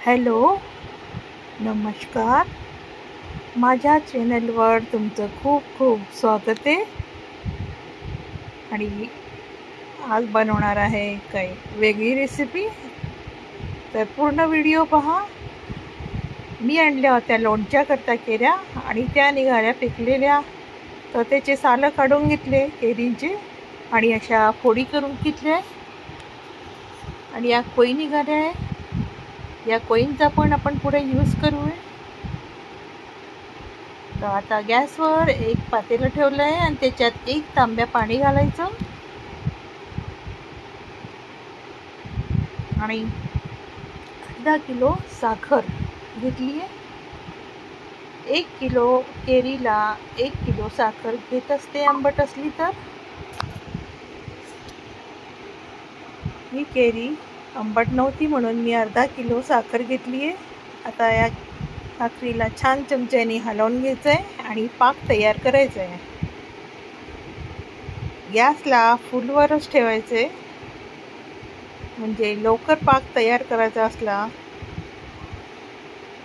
Hello, नमस्कार. माझ्या चॅनलवर तुमचं खूप खूप स्वागत आहे. आणि आज बनवणार आहे काही वेगळी रेसिपी, तर पूर्ण व्हिडिओ पहा. मी आणल्या होत्या लोणच्याकरता केल्या आणि त्या निघाल्या पिकलेल्या, तर त्याचे सालं काढून घेतले केळींचे आणि अशा फोडी करून घेतल्या. आणि या कोई निघाल्या आहे, या कोईंचा पण आपण पुढे यूज करूया. तर आता गॅसवर एक पातेलं ठेवलं आहे आणि त्याच्यात 1 तांब्या पाणी घालायचं आणि अर्धा किलो साखर घेतली आहे. 1 किलो केळीला 1 किलो साखर घेत असते आंबट असली तर. ही केळी आंबट नव्हती म्हणून मी अर्धा किलो साखर घेतली आहे. आता या साखरेला छान चमच्याने हलवून घ्यायचं आहे आणि पाक तयार करायचा आहे. गॅसला फुलवरच ठेवायचं आहे, म्हणजे लवकर पाक तयार करायचा असला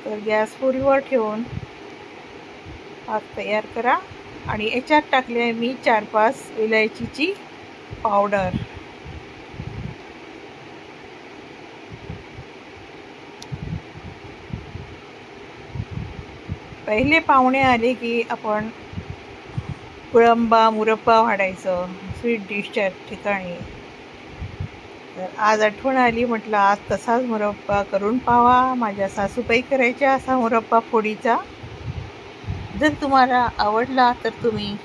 तर गॅस फुलवर ठेवून पाक तयार करा. आणि याच्यात टाकले आहे मी 4-5 इलायचीची पावडर. पहिले पाहुणे आले की आपण मुरब्बा वाढायचं स्वीट डिशच्या ठिकाणी. तर आज आठवण आली, म्हटलं आज तसाच मुरब्बा करून पाहावा. माझ्या सासूबाई करायच्या असा मुरब्बा फोडीचा. जर तुम्हाला आवडला तर तुम्ही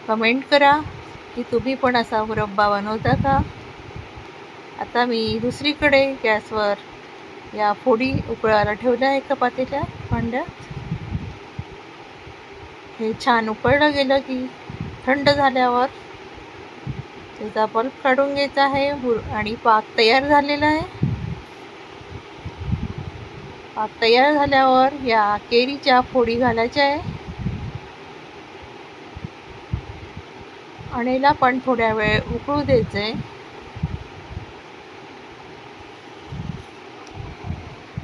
कमेंट करा की तुम्ही पण असा मुरब्बा बनवता का. आता मी दुसरीकडे गॅसवर या फोडी उकळायला ठेवल्या एका पातेल्या भांड्यात. हे छान उकळलं गेलं की थंड झाल्यावर त्याचा पल्प काढून घ्यायचा आहे आणि पाक तयार झालेला आहे. पाक तयार झाल्यावर या केळीच्या फोडी घालायच्या आहे आणि याला पण थोड्या वेळ उकळू द्यायचं आहे.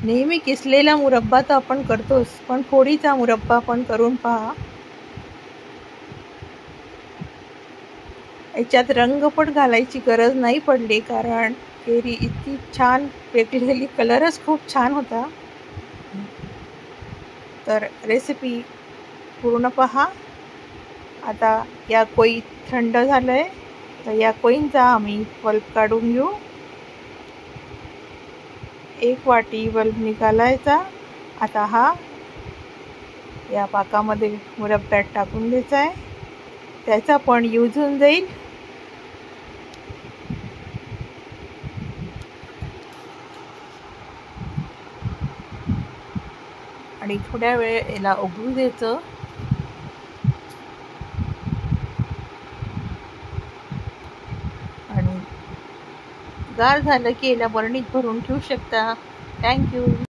नेहमी किसलेला मुरब्बा तर आपण करतोच, पण फोडीचा मुरब्बा पण करून पहा. याच्यात रंग पण घालायची गरज नाही पडली, कारण केळी इतकी छान पिकलेली, कलरच खूप छान होता. तर रेसिपी पूर्ण पहा. आता या कोई थंड झालंय, तर या कोईंचा आम्ही पल्प काढून घेऊ. 1 वाटी पल्प निघालायचा. आता हा या पाकामध्ये मुरब्ब्यात टाकून द्यायचा आहे, त्याचा पण यूज होऊन जाईल. आणि थोड्या वेळ याला उघडू द्यायचं. आणि गार झालं की याला बरणीत भरून ठेवू शकता. थँक्यू.